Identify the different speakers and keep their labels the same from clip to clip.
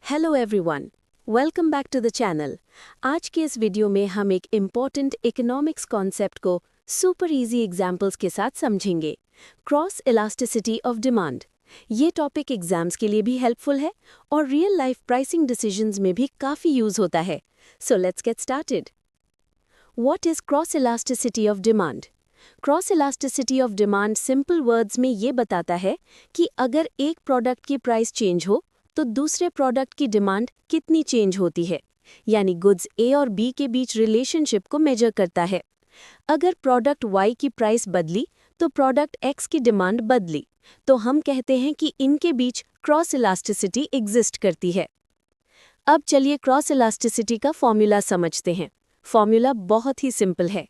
Speaker 1: Hello everyone, welcome back to the channel. आज के इस वीडियो में हम एक इम्पॉर्टेंट इकोनॉमिक्स कॉन्सेप्ट को सुपर इजी एग्जांपल्स के साथ समझेंगे। Cross elasticity of demand. ये टॉपिक एग्जाम्स के लिए भी हेल्पफुल है और रियल लाइफ प्राइसिंग डिसीजंस में भी काफ़ी यूज़ होता है। So let's get started. What is cross elasticity of demand? Cross elasticity of demand simple words में ये बताता है कि अगर एक प्रोडक्ट की प्राइस चेंज हो तो दूसरे प्रोडक्ट की डिमांड कितनी चेंज होती है, यानी गुड्स ए और बी के बीच रिलेशनशिप को मेजर करता है। अगर प्रोडक्ट वाई की प्राइस बदली तो प्रोडक्ट एक्स की डिमांड बदली, तो हम कहते हैं कि इनके बीच क्रॉस इलास्टिसिटी एग्जिस्ट करती है। अब चलिए क्रॉस इलास्टिसिटी का फॉर्मूला समझते हैं। फॉर्मूला बहुत ही सिंपल है।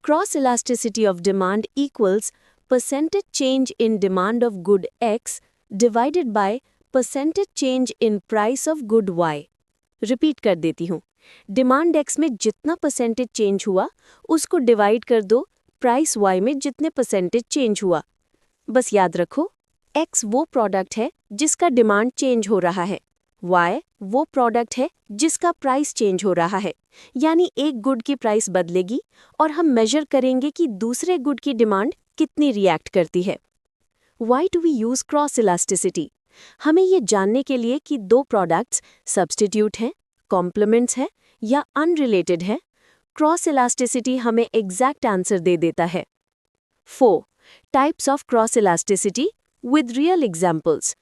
Speaker 1: Cross elasticity of demand equals percentage change in demand of good X divided by percentage change in price of good Y. Repeat कर देती हूँ। डिमांड एक्स में जितना परसेंटेज चेंज हुआ उसको डिवाइड कर दो प्राइस वाई में जितने परसेंटेज चेंज हुआ। बस याद रखो, एक्स वो प्रोडक्ट है जिसका डिमांड चेंज हो रहा है, वाई वो प्रोडक्ट है जिसका प्राइस चेंज हो रहा है। यानी एक गुड की प्राइस बदलेगी और हम मेजर करेंगे कि दूसरे गुड की डिमांड कितनी रिएक्ट करती है। Why do we use cross elasticity? हमें ये जानने के लिए कि दो प्रोडक्ट्स सब्स्टिट्यूट हैं, कॉम्प्लीमेंट्स हैं या अनरिलेटेड हैं। क्रॉस इलास्टिसिटी हमें एग्जैक्ट आंसर दे देता है। 4 types of cross elasticity with real examples.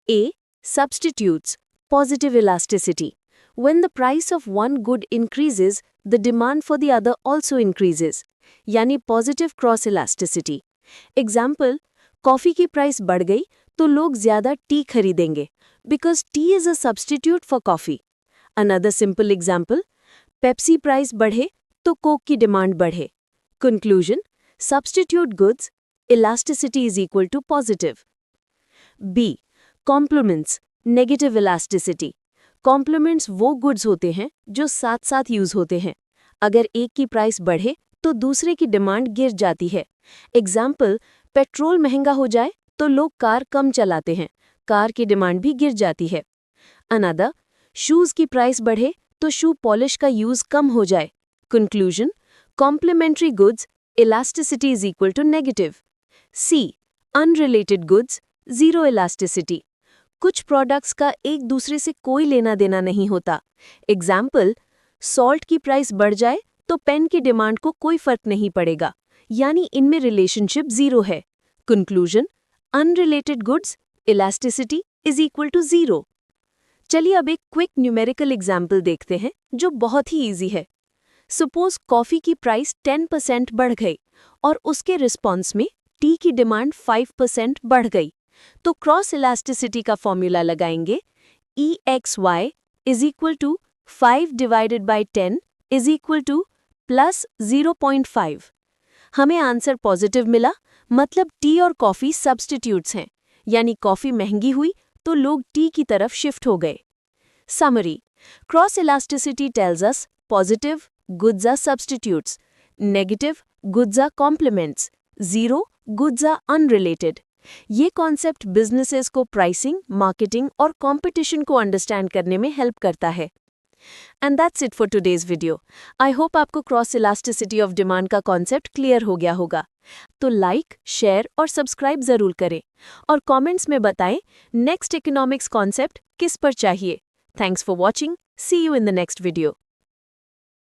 Speaker 1: A. Substitutes, positive elasticity. When the price of one good increases, the demand for the other also increases. यानी positive cross elasticity. Example, coffee की price बढ़ गई तो लोग ज़्यादा T खरीदेंगे because tea is a substitute for coffee. Another simple example, Pepsi price बढ़े तो कोक की डिमांड बढ़े. Conclusion, substitute goods, elasticity is equal to positive. B. Complements, negative elasticity. Complements वो गुड्स होते हैं जो साथ साथ यूज होते हैं। अगर एक की प्राइस बढ़े तो दूसरे की डिमांड गिर जाती है। एग्जाम्पल, पेट्रोल महंगा हो जाए तो लोग कार कम चलाते हैं, कार की डिमांड भी गिर जाती है। अनदर, शूज की प्राइस बढ़े तो शू पॉलिश का यूज कम हो जाए। Conclusion, complementary goods, elasticity is equal to negative. C. Unrelated goods, zero elasticity. कुछ प्रोडक्ट्स का एक दूसरे से कोई लेना देना नहीं होता। एग्जाम्पल, सॉल्ट की प्राइस बढ़ जाए तो पेन की डिमांड को कोई फर्क नहीं पड़ेगा, यानी इनमें रिलेशनशिप जीरो है। Conclusion, unrelated goods, elasticity is equal to zero. चलिए अब एक क्विक न्यूमेरिकल एग्जाम्पल देखते हैं जो बहुत ही ईजी है। सपोज कॉफी की प्राइस 10% बढ़ गई और उसके रिस्पॉन्स में टी की डिमांड 5% बढ़ गई, तो क्रॉस इलास्टिसिटी का फॉर्मूला लगाएंगे EXY is equal to 5 divided by 10 is equal to plus 0.5। हमें आंसर पॉजिटिव मिला, मतलब टी और कॉफ़ी सब्स्टिट्यूट्स हैं, यानी कॉफ़ी महंगी हुई तो लोग टी की तरफ शिफ्ट हो गए। Summary, cross elasticity tells us positive goods are substitutes, negative goods are complements, zero goods are unrelated. ये कॉन्सेप्ट बिजनेसेस को प्राइसिंग, मार्केटिंग और कंपटीशन को अंडरस्टैंड करने में हेल्प करता है। And that's it for today's video. I hope आपको cross elasticity of demand का कॉन्सेप्ट क्लियर हो गया होगा। तो लाइक, शेयर और सब्सक्राइब जरूर करें और कमेंट्स में बताएं नेक्स्ट इकोनॉमिक्स कॉन्सेप्ट किस पर चाहिए। Thanks for watching. See you in the next video.